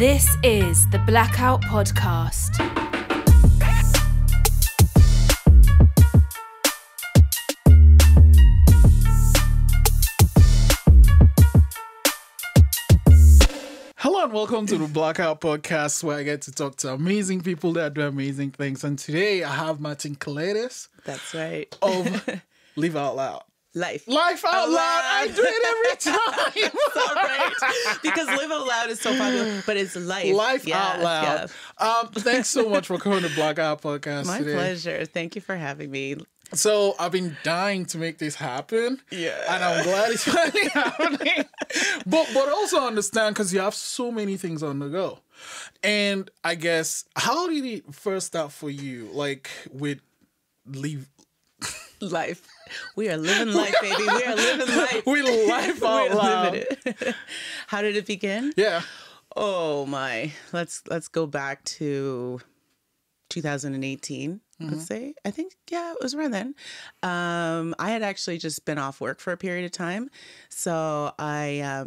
This is the Blackout Podcast. Hello and welcome to the Blackout Podcast, where I get to talk to amazing people that do amazing things. And today I have Martina Kelades. That's right. Of Live Out Loud. Life Out Loud. I do it every time. So right. Because Live Out Loud is so popular, but it's life. Out Loud. Yeah. Thanks so much for coming to Blackout Podcast My today. pleasure. Thank you for having me. So I've been dying to make this happen. Yeah. And I'm glad it's finally happening. But also understand, because you have so many things on the go. And I guess, how did it first start for you? Like with Life. We are living life, baby. We are living life. We life out We're loud. living it. How did it begin? Yeah. Oh my. Let's go back to 2018. Let's say. I think, yeah, it was around then. I had actually just been off work for a period of time. So I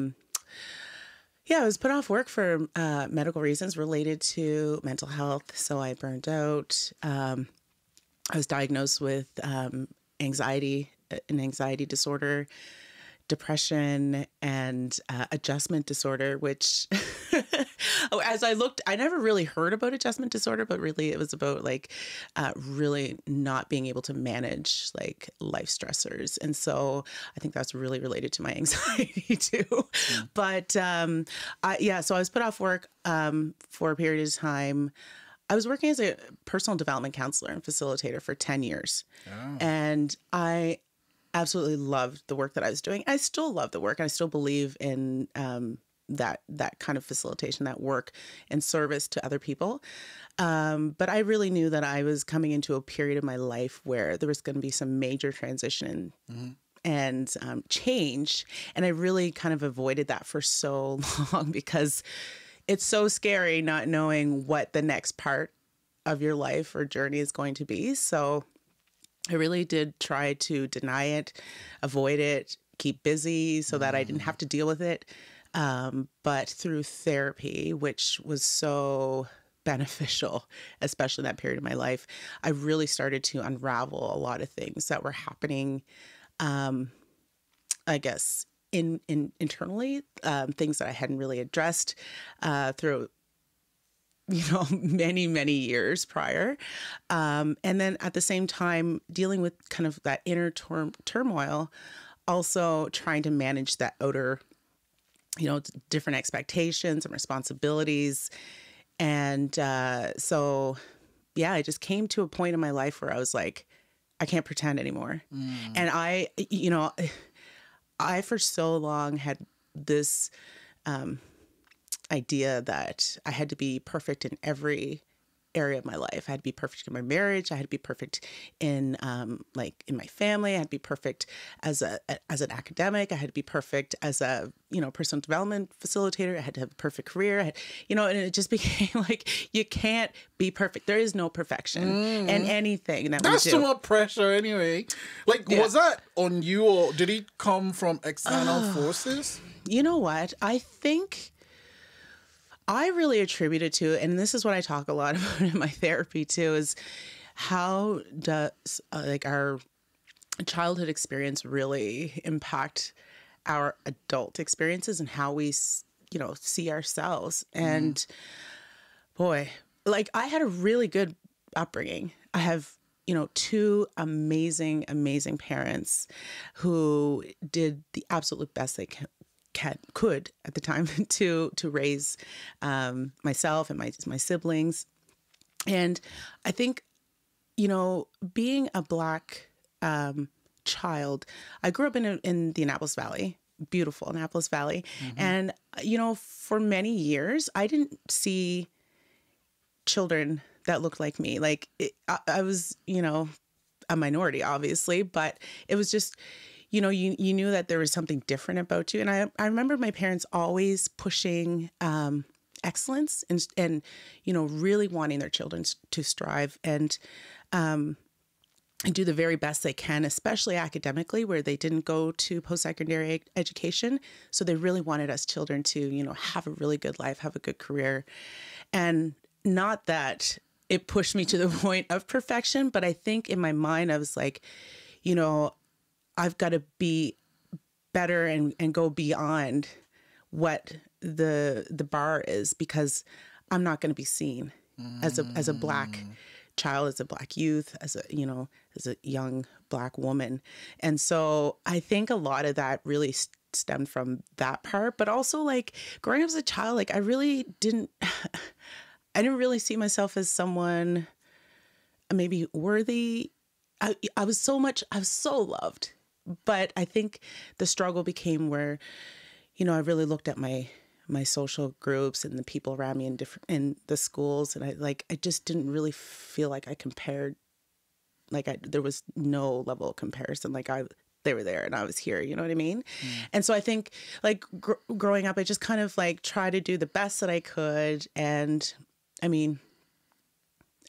was put off work for medical reasons related to mental health. So I burned out. I was diagnosed with an anxiety disorder, depression, and adjustment disorder, which as I looked, I never really heard about adjustment disorder, but really it was about like really not being able to manage like life stressors. And so I think that's really related to my anxiety too. Mm. But so I was put off work for a period of time. I was working as a personal development counselor and facilitator for 10 years. Oh. And I absolutely loved the work that I was doing. I still love the work. I still believe in that kind of facilitation, that work and service to other people. But I really knew that I was coming into a period of my life where there was going to be some major transition and change. And I really kind of avoided that for so long because it's so scary not knowing what the next part of your life or journey is going to be. So I really did try to deny it, avoid it, keep busy so that I didn't have to deal with it. But through therapy, which was so beneficial, especially in that period of my life, I really started to unravel a lot of things that were happening, I guess, internally, things that I hadn't really addressed through many, many years prior. And then at the same time, dealing with kind of that inner turmoil, also trying to manage that outer, different expectations and responsibilities. And I just came to a point in my life where I was like, I can't pretend anymore. And I for so long had this idea that I had to be perfect in every area of my life. I had to be perfect in my marriage. I had to be perfect in in my family. I had to be perfect as an academic. I had to be perfect as a personal development facilitator. I had to have a perfect career. And it just became like you can't be perfect. There is no perfection in anything that we do. That's too much pressure anyway. Was that on you, or did it come from external forces? You know what? I think I really attribute it to, and this is what I talk a lot about in my therapy too, is how does our childhood experience really impact our adult experiences and how we, see ourselves. And boy, I had a really good upbringing. I have, two amazing, amazing parents who did the absolute best they could at the time to raise myself and my siblings. And I think, being a Black child, I grew up in the Annapolis Valley, beautiful Annapolis Valley. And, for many years, I didn't see children that looked like me. I was, a minority, obviously, but it was just, you knew that there was something different about you. And I remember my parents always pushing excellence and really wanting their children to strive. And and do the very best they can, especially academically, where they didn't go to post-secondary education. So they really wanted us children to, you know, have a really good life, have a good career. And not that it pushed me to the point of perfection, but I think in my mind, I was like, you know, I've got to be better and go beyond what the bar is, because I'm not going to be seen as a Black child, as a Black youth, as a, you know, as a young Black woman. And so I think a lot of that really stemmed from that part, but also like growing up as a child, like I didn't really see myself as someone maybe worthy. I was so loved, but I think the struggle became where, you know, I really looked at my social groups and the people around me in the schools. And I just didn't really feel like I compared, there was no level of comparison. Like they were there and I was here, you know what I mean? And so I think like growing up, I just kind of like tried to do the best that I could. And I mean,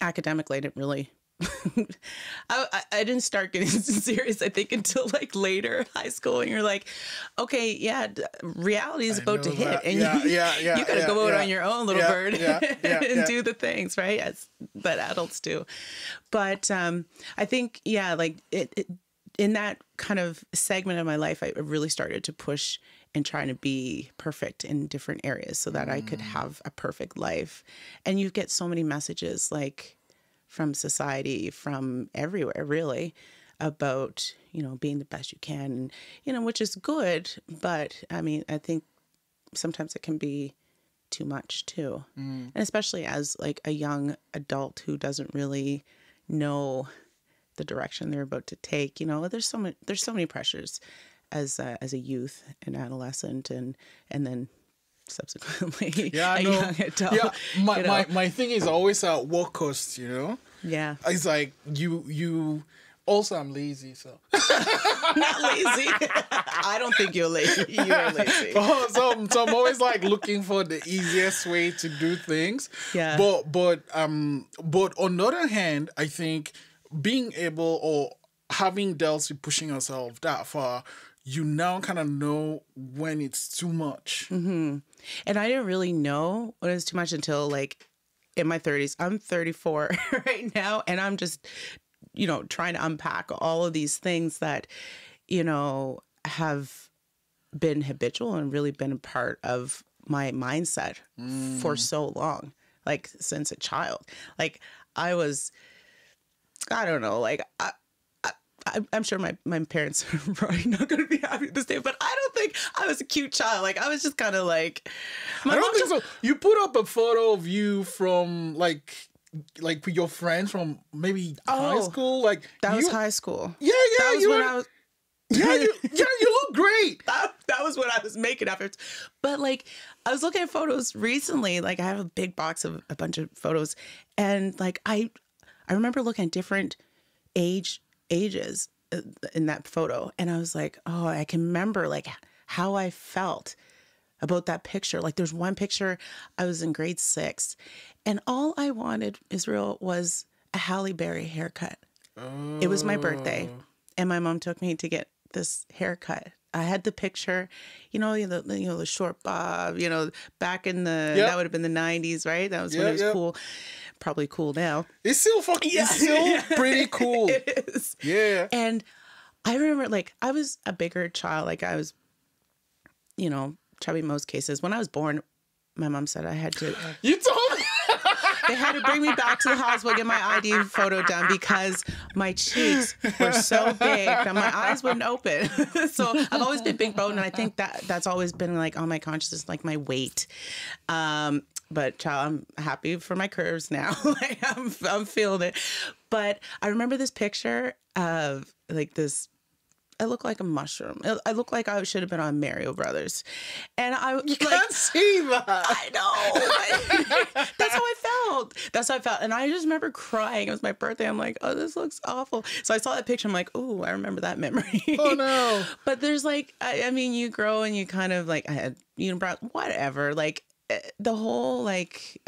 academically, I didn't really, I didn't start getting serious, I think, until like later high school. And you're like, okay, yeah, reality is about to hit. And you got to go out on your own, little bird, and do the things, right? But adults do. But I think, yeah, like it in that kind of segment of my life, I really started to push and trying to be perfect in different areas so that I could have a perfect life. And you get so many messages like from society, from everywhere, really, about, you know, being the best you can, and, you know, which is good. But I mean, I think sometimes it can be too much too. And especially as like a young adult who doesn't really know the direction they're about to take, you know, there's so many pressures as a youth and adolescent, and then subsequently a young adult. Yeah, my thing is always what costs, you know? Yeah. It's like you also, I'm lazy, so. Not lazy. I don't think you're lazy. You're lazy. So I'm always like looking for the easiest way to do things. Yeah. But on the other hand, I think being able or having dealt with pushing yourself that far, you now kind of know when it's too much. Mm-hmm. And I didn't really know when it was too much until like in my 30s. I'm 34 right now, and I'm just, you know, trying to unpack all of these things that, you know, have been habitual and really been a part of my mindset for so long, like since a child. Like I don't know, like I'm sure my parents are probably not going to be happy with this day, but I don't think I was a cute child. Like I was just kind of like, I don't think so. You put up a photo of you from like with your friends from maybe high school. Like that was high school. Yeah. That was when I was. You look great. That was what I was making after. But like, I was looking at photos recently. Like I have a big box of a bunch of photos, and like I remember looking at different ages in that photo, and I was like, oh, I can remember like how I felt about that picture. Like there's one picture, I was in grade 6, and all I wanted, Israel, was a Halle Berry haircut. Oh. It was my birthday, and my mom took me to get this haircut. I had the picture, the short bob, back in that would have been the 90s, right? That was when it was cool. Probably cool now. It's still pretty cool. It is. Yeah. And I remember, like, I was a bigger child. Like, I was, chubby in most cases. When I was born, my mom said I had to. You told me. They had to bring me back to the hospital, get my ID photo done, because my cheeks were so big that my eyes wouldn't open. So I've always been big boned, and I think that's always been like on my consciousness, like my weight. But child, I'm happy for my curves now. Like I'm feeling it. But I remember this picture of like this. I look like a mushroom. I look like I should have been on Mario Brothers. And you can't see that. I know. That's how I felt. And I just remember crying. It was my birthday. I'm like, oh, this looks awful. So I saw that picture. I'm like, oh, I remember that memory. Oh, no. But there's like, I mean, you grow and you kind of like, I had whatever. Like the whole like,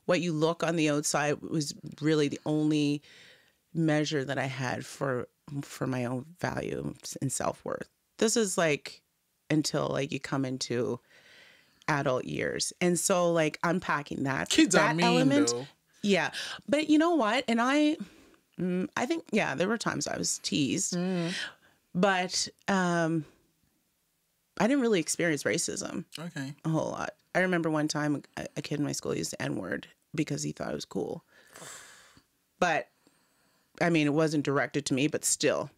what you look on the outside was really the only measure that I had for my own value and self-worth. This is like until like you come into adult years. And so like unpacking that, Kids that are mean, element. though. Yeah. But you know what? And I think, yeah, there were times I was teased, but I didn't really experience racism a whole lot. I remember one time a kid in my school used the N-word because he thought it was cool. But I mean, it wasn't directed to me, but still.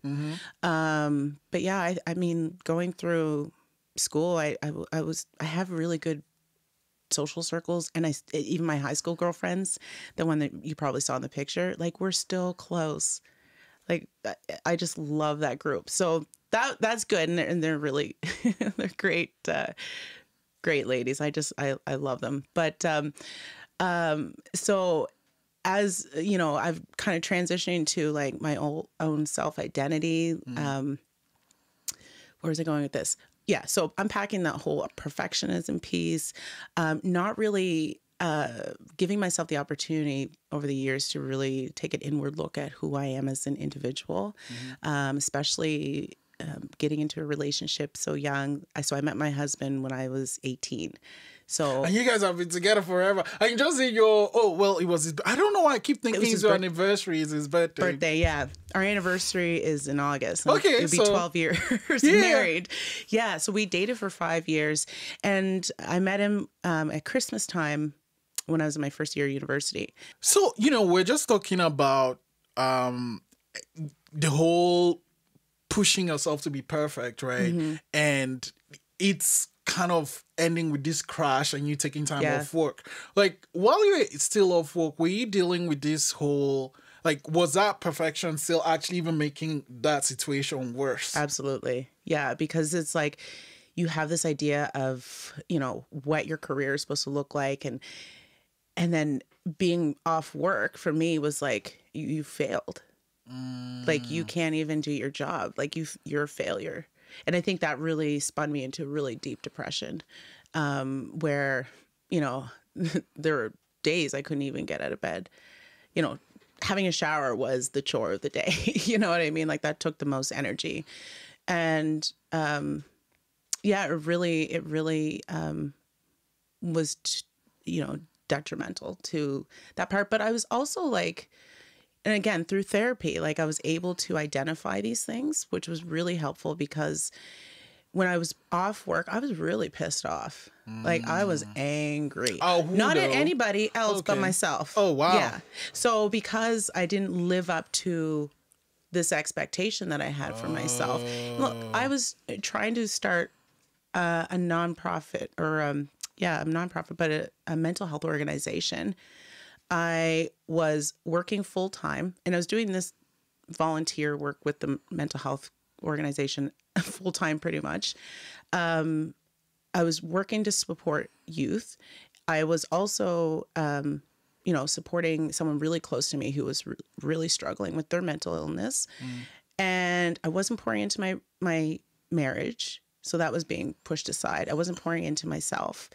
But yeah, I mean, going through school, I have really good social circles, and even my high school girlfriends, the one that you probably saw in the picture, like we're still close. Like I just love that group. So that's good, and they're really they're great ladies. I love them. But so as you know, I've kind of transitioning to like my own self identity. Where was I going with this? Yeah, so unpacking that whole perfectionism piece, not really giving myself the opportunity over the years to really take an inward look at who I am as an individual, especially getting into a relationship so young. So I met my husband when I was 18. So And you guys have been together forever. I can just see it was his, I don't know why I keep thinking it's your anniversary is his birthday. Yeah. Our anniversary is in August. Okay, It'll be 12 years married. Yeah. So we dated for 5 years, and I met him at Christmas time when I was in my first year of university. So, we're just talking about the whole pushing yourself to be perfect, right? And it's kind of ending with this crash and you taking time off work. Like, while you were still off work, were you dealing with this whole, like, was that perfection still actually even making that situation worse? Absolutely. Yeah, because it's like you have this idea of, what your career is supposed to look like, and then being off work for me was like you failed. Like you can't even do your job. Like you're a failure. And I think that really spun me into a really deep depression, where, there were days I couldn't even get out of bed. Having a shower was the chore of the day. You know what I mean? Like that took the most energy. And it really was, detrimental to that part. But I was also like, and again, through therapy, like I was able to identify these things, which was really helpful because when I was off work, I was really pissed off. Like I was angry. Not at anybody else but myself. Oh, wow. Yeah. So because I didn't live up to this expectation that I had for myself. Look, I was trying to start a nonprofit but a mental health organization. I was working full time, and I was doing this volunteer work with the mental health organization full time, pretty much. I was working to support youth. I was also, supporting someone really close to me who was really struggling with their mental illness. And I wasn't pouring into my marriage. So that was being pushed aside. I wasn't pouring into myself.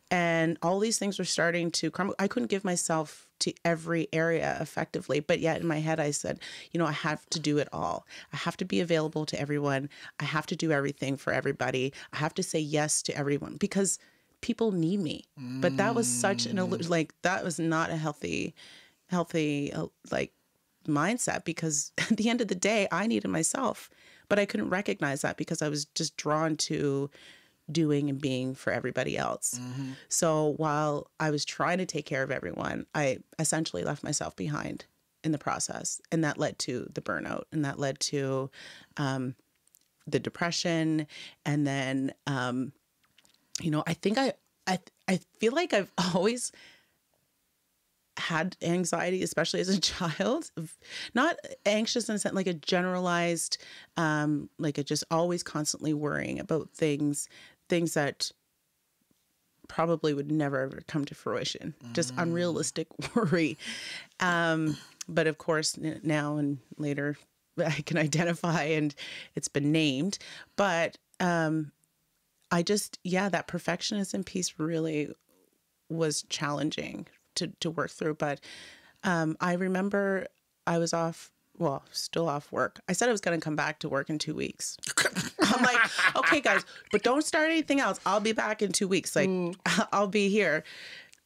And all these things were starting to crumble. I couldn't give myself to every area effectively. But yet in my head, I said, I have to do it all. I have to be available to everyone. I have to do everything for everybody. I have to say yes to everyone because people need me. But that was such that was not a healthy mindset, because at the end of the day, I needed myself. But I couldn't recognize that because I was just drawn to doing and being for everybody else. So while I was trying to take care of everyone, I essentially left myself behind in the process. And that led to the burnout, and that led to the depression. And then, I think I feel like I've always had anxiety, especially as a child. Not anxious in a sense, like a generalized, just always constantly worrying about things that probably would never ever come to fruition. Just unrealistic worry. But of course, now and later, I can identify, and it's been named. But that perfectionism piece really was challenging to work through. But I remember I was off well, still off work. I said I was going to come back to work in 2 weeks. I'm like, okay, guys, but don't start anything else. I'll be back in 2 weeks. Like, I'll be here.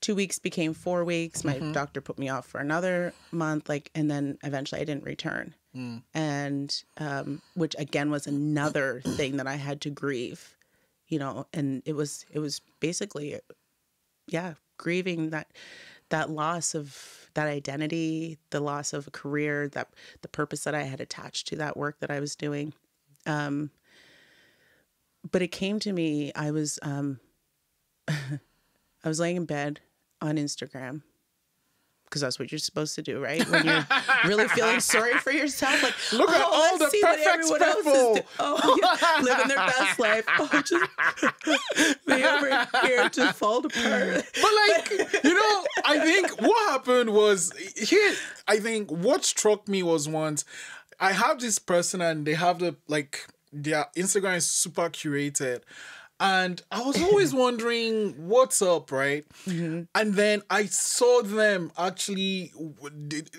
2 weeks became 4 weeks. My doctor put me off for another month. Like, and then eventually I didn't return. And, which again was another thing that I had to grieve, you know, and it was basically, yeah, grieving that loss of that identity, the loss of a career, that the purpose that I had attached to that work that I was doing. But it came to me, I was laying in bed on Instagram, because that's what you're supposed to do, right? When you're really feeling sorry for yourself, like, look at all the perfect people. Living their best life. Oh, just me over here just fall apart. But like, you know, I think what happened was here. I think what struck me was once I have this person and they have their Instagram is super curated. And I was always wondering what's up, right? And then I saw them actually,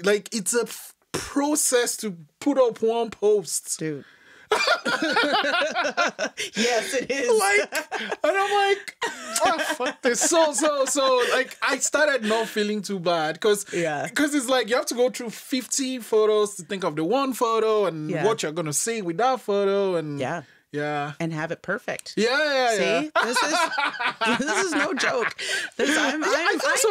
like, it's a process to put up one post. Dude. Yes, it is. Like, and I'm like, oh, fuck this. So, like, I started not feeling too bad because it's like you have to go through 50 photos to think of the one photo and what you're going to say with that photo. And yeah. And have it perfect. Yeah. See? This is no joke. I'm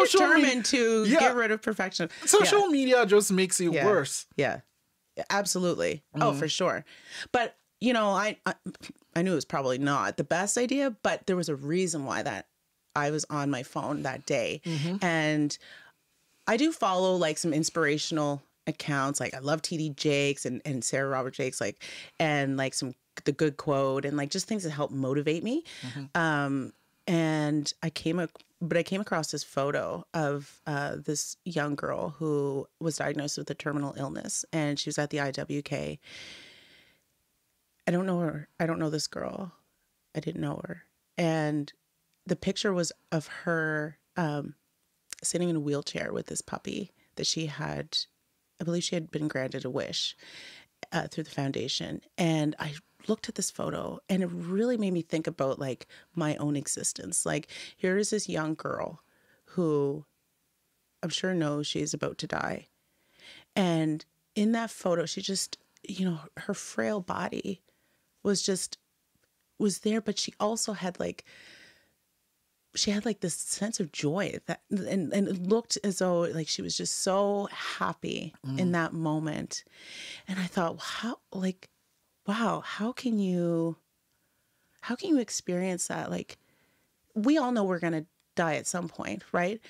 determined to get rid of perfection. Social media just makes it worse. Yeah. Absolutely. Oh, for sure. But, you know, I knew it was probably not the best idea, but there was a reason why that I was on my phone that day. And I do follow like some inspirational accounts. Like I love TD Jakes and Sarah Robert Jakes, like, and like the good quote and like just things that help motivate me. And I came across this photo of this young girl who was diagnosed with a terminal illness, and she was at the IWK. I don't know her. I don't know this girl. I didn't know her. And the picture was of her sitting in a wheelchair with this puppy that she had, I believe she had been granted a wish through the foundation. And I looked at this photo and it really made me think about like my own existence. Like, here is this young girl who I'm sure knows she's about to die. And in that photo, she just, you know, her frail body was there, but she also had like, this sense of joy that, and it looked as though like she was just so happy in that moment. And I thought, wow, how can you experience that? Like, we all know we're going to die at some point, right?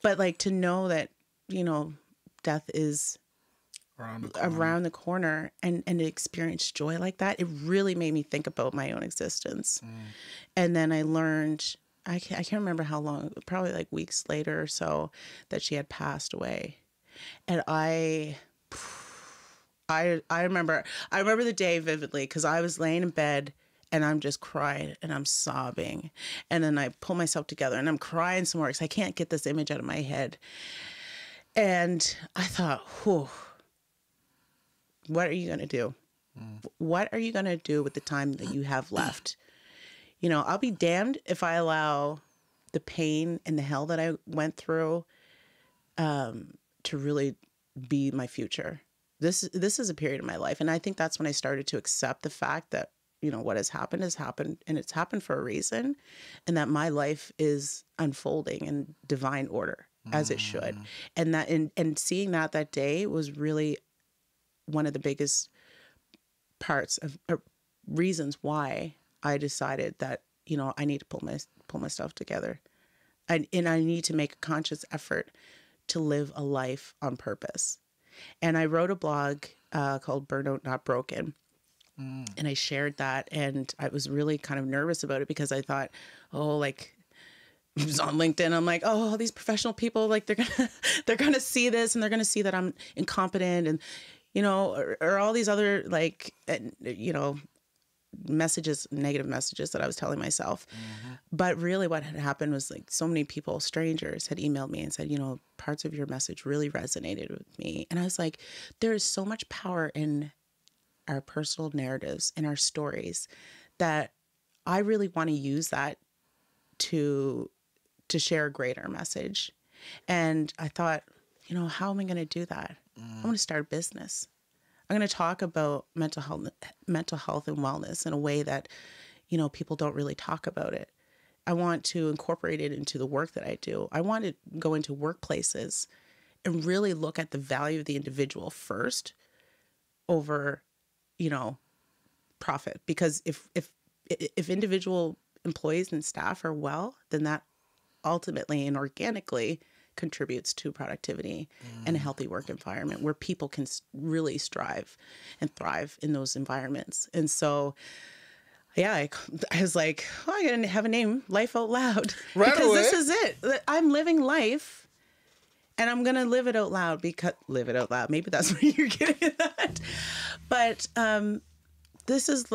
But like to know that, you know, death is around the corner and to experience joy like that, it really made me think about my own existence. And then I learned, I can't remember how long, probably like weeks later or so, that she had passed away. And I remember the day vividly, because I was laying in bed and I'm just crying and I'm sobbing. And then I pull myself together and I'm crying some more because I can't get this image out of my head. And I thought, whew, what are you going to do? What are you going to do with the time that you have left? You know, I'll be damned if I allow the pain and the hell that I went through to really be my future. This is a period of my life. And I think that's when I started to accept the fact that, you know, what has happened, and it's happened for a reason, and that my life is unfolding in divine order as it should. And that, and seeing that day was really one of the biggest parts of reasons why I decided that, you know, I need to pull myself together. And I need to make a conscious effort to live a life on purpose. And I wrote a blog called Burnout Not Broken. And I shared that, and I was really kind of nervous about it because I thought, oh, like, it was on LinkedIn. I'm like, oh, these professional people, like they're gonna see this, and they're gonna see that I'm incompetent, and, you know, or all these other, like, you know, negative messages that I was telling myself. But really what had happened was like so many people, strangers, had emailed me and said, you know, parts of your message really resonated with me. And I was like, there is so much power in our personal narratives, in our stories, that I really want to use that to share a greater message. And I thought, you know, how am I going to do that? I'm going to start a business. I'm going to talk about mental health and wellness in a way that, you know, people don't really talk about it. I want to incorporate it into the work that I do. I want to go into workplaces and really look at the value of the individual first over, you know, profit. Because if individual employees and staff are well, then that ultimately and organically contributes to productivity and a healthy work environment where people can really strive and thrive in those environments. And so, yeah, I was like, oh, I'm going to have a name, Life Out Loud. Right because away. This is it. I'm living life and I'm going to live it out loud live it out loud. Maybe that's where you're getting at. But this is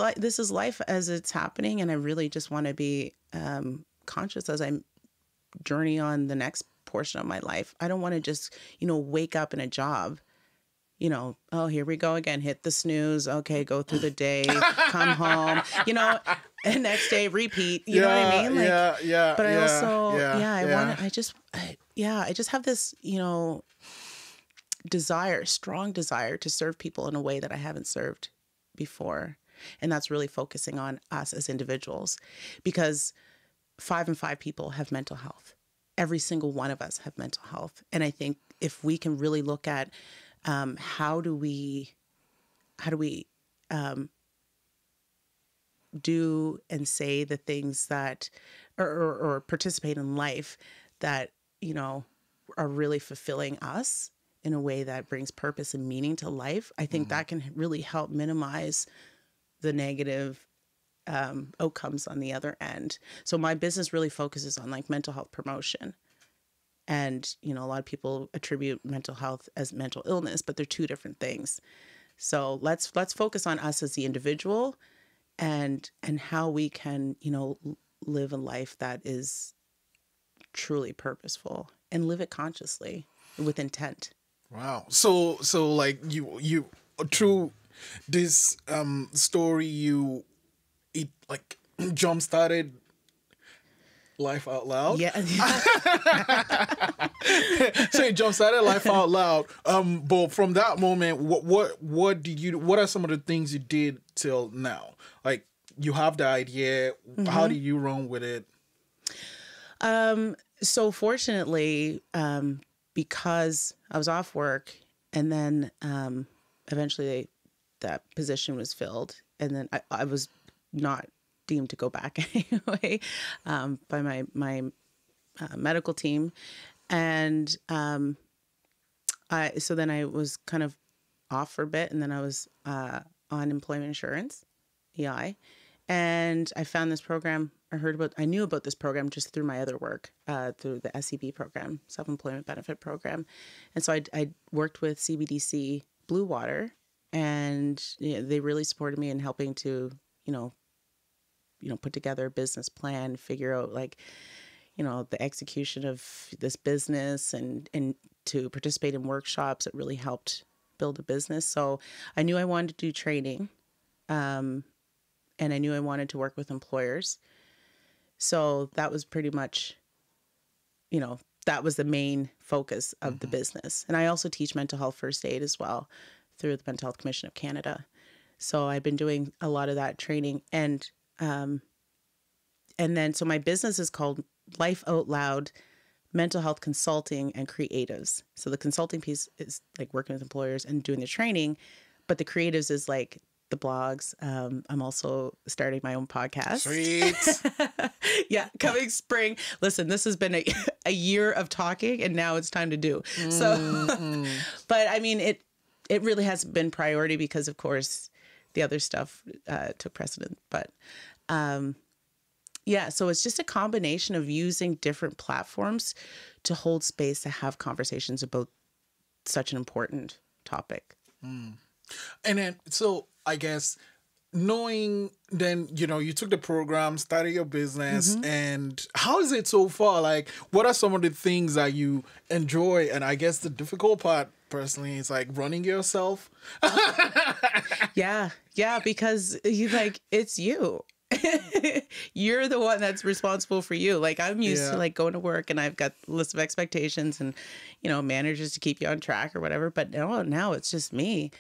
life as it's happening. And I really just want to be conscious as I journey on the next portion of my life. I don't want to just, you know, wake up in a job, you know, oh, here we go again, hit the snooze. Okay, go through the day, come home, you know, and next day repeat. You know what I mean? Like, but I just have this, you know, strong desire to serve people in a way that I haven't served before. And that's really focusing on us as individuals, because 5 in 5 people have mental health. Every single one of us have mental health. And I think if we can really look at how do we do and say the things that, or participate in life that, you know, are really fulfilling us in a way that brings purpose and meaning to life, I think that can really help minimize the negative outcomes on the other end. So my business really focuses on like mental health promotion. And, you know, a lot of people attribute mental health as mental illness, but they're two different things. So let's focus on us as the individual and how we can, you know, live a life that is truly purposeful and live it consciously with intent. Wow. So like you through this story, it like jump started Life Out Loud. Yeah. So it jump started Life Out Loud. But from that moment, what are some of the things you did till now? Like, you have the idea, how do you run with it? So fortunately, because I was off work and then eventually that position was filled, and then I was not deemed to go back anyway by my medical team. And so then I was kind of off for a bit, and then I was on employment insurance, EI. And I found this program. I knew about this program just through my other work, through the SEB program, Self-Employment Benefit Program. And so I worked with CBDC Blue Water, and they really supported me in helping to, put together a business plan, figure out like, the execution of this business and to participate in workshops. It really helped build a business. So I knew I wanted to do training. And I knew I wanted to work with employers. So that was pretty much, that was the main focus of the business. And I also teach mental health first aid as well through the Mental Health Commission of Canada. So I've been doing a lot of that training. And then, so my business is called Life Out Loud Mental Health Consulting and Creatives. So the consulting piece is like working with employers and doing the training, but the creatives is like the blogs. I'm also starting my own podcast. Sweet. Yeah, coming spring. Listen, this has been a year of talking, and now it's time to do. So, but I mean, it really has been priority because, of course, the other stuff took precedent. But yeah, so it's just a combination of using different platforms to hold space to have conversations about such an important topic. And then, so I guess knowing then, you took the program, started your business, and how is it so far? Like, what are some of the things that you enjoy? And I guess the difficult part personally is like running yourself. Yeah, because it's you. You're the one that's responsible for you. Like, I'm used to like going to work and I've got a list of expectations and, managers to keep you on track or whatever. But now it's just me.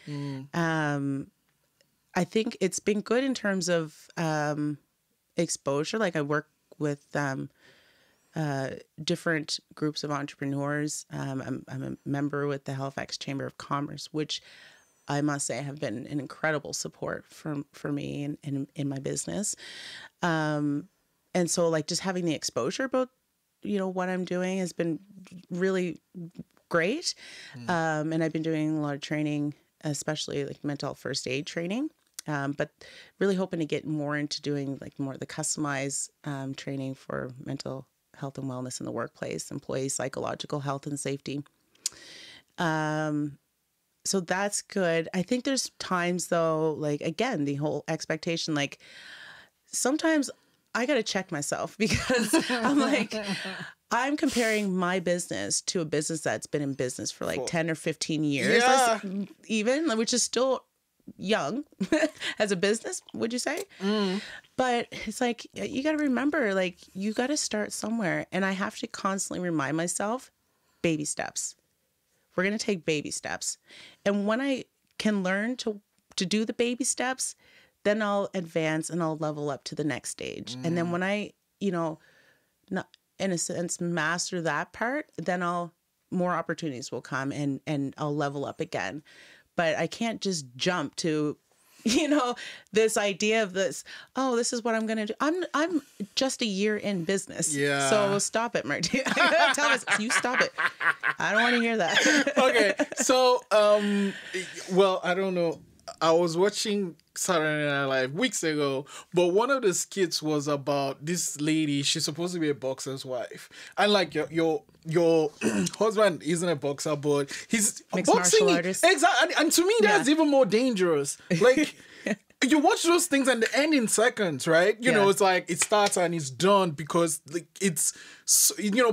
I think it's been good in terms of exposure. Like, I work with different groups of entrepreneurs. I'm a member with the Halifax Chamber of Commerce, which I must say have been an incredible support for me and in my business. And so like just having the exposure about, what I'm doing has been really great. And I've been doing a lot of training, especially like mental health first aid training. But really hoping to get more into doing like more of the customized training for mental health and wellness in the workplace, employee psychological health and safety. So that's good. I think there's times though, like, again, the whole expectation, like sometimes I got to check myself because I'm like, I'm comparing my business to a business that's been in business for like 10 or 15 years, even, which is still young as a business, would you say? But it's like, you got to remember, like, you got to start somewhere. And I have to constantly remind myself, baby steps. We're going to take baby steps. And when I can learn to do the baby steps, then I'll advance and I'll level up to the next stage. And then when I, not, in a sense, master that part, then more opportunities will come and I'll level up again. But I can't just jump to, this idea of this, this is what I'm going to do. I'm just a year in business. Yeah. So stop it, Martina. Tell us, you stop it. I don't want to hear that. Okay. So, well, I don't know. I was watching Saturday Night Live weeks ago, but one of the skits was about this lady. She's supposed to be a boxer's wife. And like your husband isn't a boxer, but he's Mixed boxing. martial artist. Exactly. And to me, that's even more dangerous. Like, you watch those things and they end in seconds, right? It's like it starts and it's done because like it's,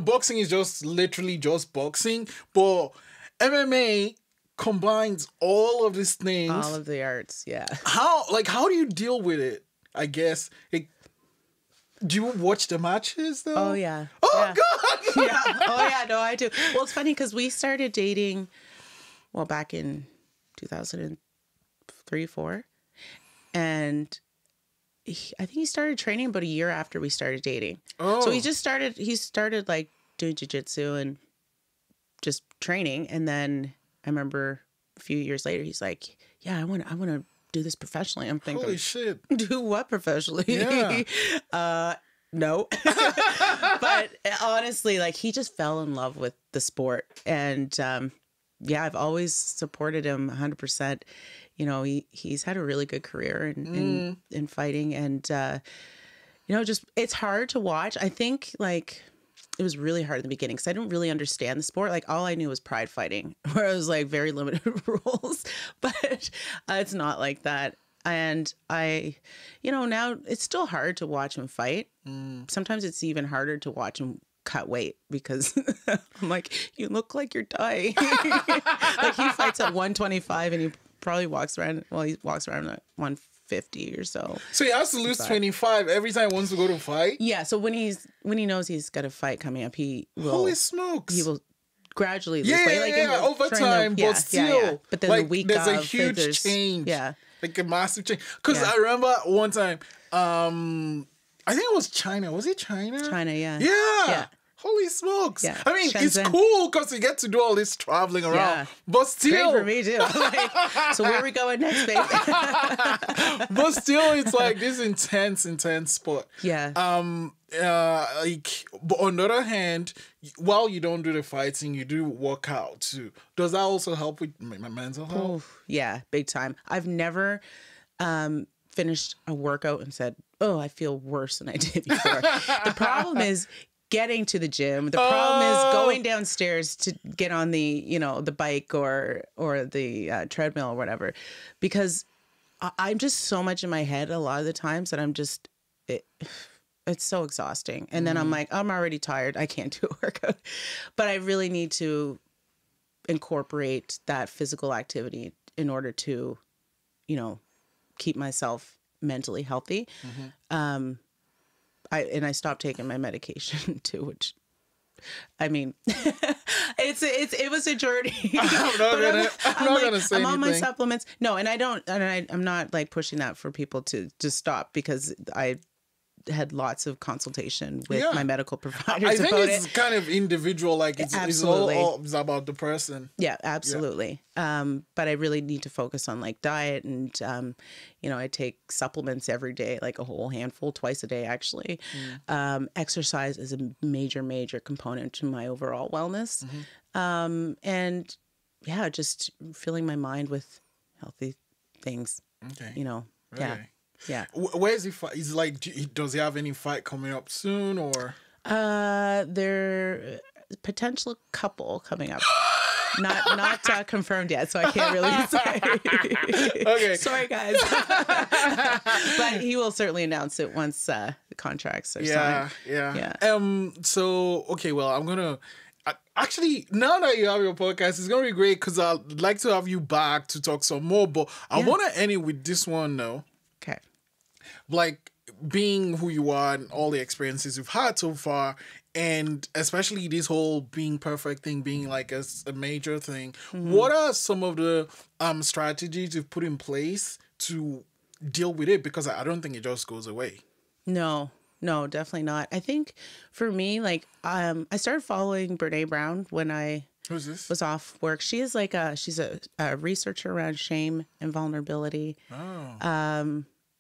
boxing is just literally just boxing, but MMA combines all of these things. All of the arts, yeah. How do you deal with it? I guess. Do you watch the matches though? Oh yeah. Oh yeah. God. Yeah. Oh yeah. No, I do. Well, it's funny because we started dating, back in 2003, 4, and I think he started training about a year after we started dating. Oh. So he started like doing jiu-jitsu and just training, and then I remember a few years later, he's like, "Yeah, I want to do this professionally." I'm thinking, holy shit, do what professionally? Yeah. No. But honestly, like, he just fell in love with the sport, and I've always supported him 100%. He's had a really good career in fighting, and just it's hard to watch. I think like, it was really hard in the beginning because I didn't really understand the sport. Like, all I knew was pride fighting, where it was like very limited rules, but it's not like that. And I, now it's still hard to watch him fight. Sometimes it's even harder to watch him cut weight because I'm like, you look like you're dying. Like, he fights at 125 and he probably walks around at 150 or so. So he has to lose 25 every time he wants to go to fight? Yeah. So when he knows he's got a fight coming up, he will. Holy smokes. He will gradually lose weight. Like, over time, but still. Yeah. But then, like, the week there's of, a huge change. Yeah. Like a massive change. Because I remember one time, I think it was China. Was it China? China, yeah. Yeah. Holy smokes. Yeah. I mean, Shenzhen. It's cool because you get to do all this traveling around. Yeah. But still. Great for me, too. Like, so where are we going next, babe? But still, it's like this intense sport. Yeah. But on the other hand, while you don't do the fighting, you do work out too. Does that also help with my mental health? Oh, yeah, big time. I've never finished a workout and said, "Oh, I feel worse than I did before." The problem is getting to the gym. The problem is going downstairs to get on the, the bike or the treadmill or whatever, because I'm just so much in my head a lot of the times that I'm just, it's so exhausting. And then I'm like, I'm already tired. I can't do a workout. But I really need to incorporate that physical activity in order to, you know, keep myself mentally healthy. I stopped taking my medication too, which, I mean, it was a journey. I'm not gonna say I'm on my anything. supplements. No, and I'm not like pushing that for people to just stop, because I had lots of consultation with my medical providers I think about it's kind of individual. Like it's all about the person. Yeah, absolutely. But I really need to focus on like diet and, you know, I take supplements every day, like a whole handful twice a day, actually. Exercise is a major, major component to my overall wellness. And yeah, just filling my mind with healthy things, you know, Really? Yeah. Where is he? Is like, does he have any fight coming up soon, or? There potential couple coming up. Not confirmed yet, so I can't really say. Okay. Sorry, guys. But he will certainly announce it once the contracts are signed. Yeah. So, okay, well, I'm gonna actually, now that you have your podcast, it's gonna be great because I'd like to have you back to talk some more. But I want to end it with this one, though. Okay. Like, being who you are and all the experiences you've had so far, and especially this whole being perfect thing being like a major thing, what are some of the strategies you've put in place to deal with it? Because I don't think it just goes away. No, definitely not. I think for me, like, I started following Brene Brown when I Who's this? was off work. She is like she's a researcher around shame and vulnerability.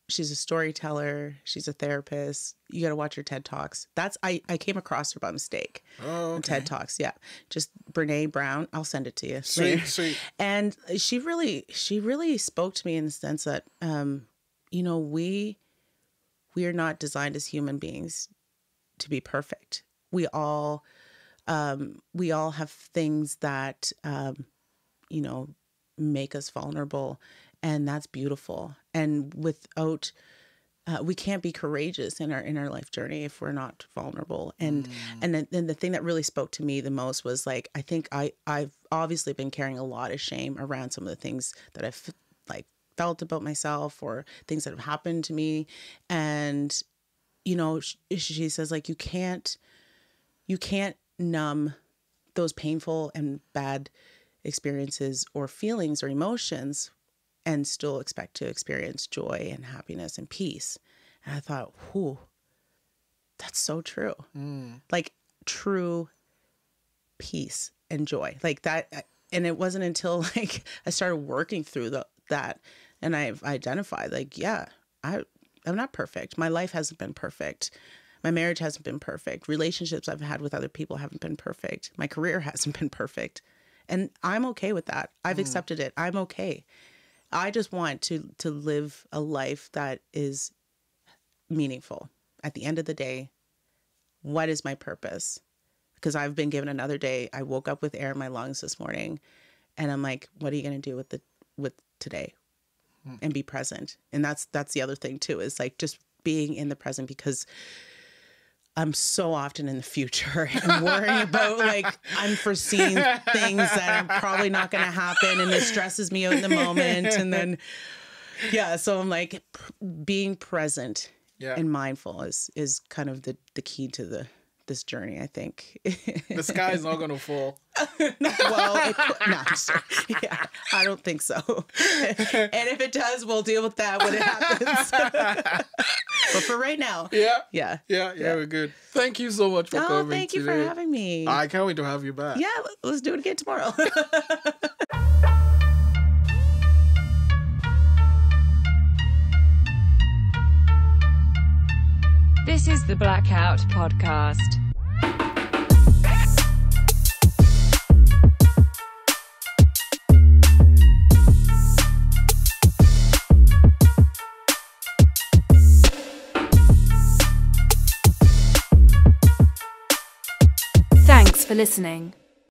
She's a storyteller. She's a therapist. You got to watch her TED Talks. I came across her by mistake. Okay. TED Talks. Yeah. Just Brene Brown. I'll send it to you. Sweet. And she really spoke to me in the sense that, you know, we are not designed as human beings to be perfect. We all have things that, you know, make us vulnerable. And that's beautiful. And without, we can't be courageous in our life journey if we're not vulnerable. And then the thing that really spoke to me the most was like, I think I've obviously been carrying a lot of shame around some of the things that I've like felt about myself or things that have happened to me. And, you know, she says like, you can't numb those painful and bad experiences or feelings or emotions and still expect to experience joy and happiness and peace. And I thought, whew, that's so true. Like true peace and joy like that. And it wasn't until like I started working through that and I've identified like, yeah, I'm not perfect. My life hasn't been perfect. My marriage hasn't been perfect. Relationships I've had with other people haven't been perfect. My career hasn't been perfect. And I'm okay with that. I've accepted it. I'm okay. I just want to live a life that is meaningful. At the end of the day, what is my purpose? Because I've been given another day. I woke up with air in my lungs this morning, and I'm like, what are you going to do with today? And be present. And that's the other thing too, is like just being in the present, because I'm so often in the future and worrying about like unforeseen things that are probably not going to happen, and it stresses me out in the moment. And then, yeah, so I'm like being present and mindful is kind of the key to this journey, I think. The sky is not going to fall. Well, yeah, I don't think so. And if it does, we'll deal with that when it happens. But for right now, yeah, we're good. Thank you so much for coming. Thank you for having me. I can't wait to have you back. Yeah, let's do it again tomorrow. This is the Blackout Podcast. Thanks for listening.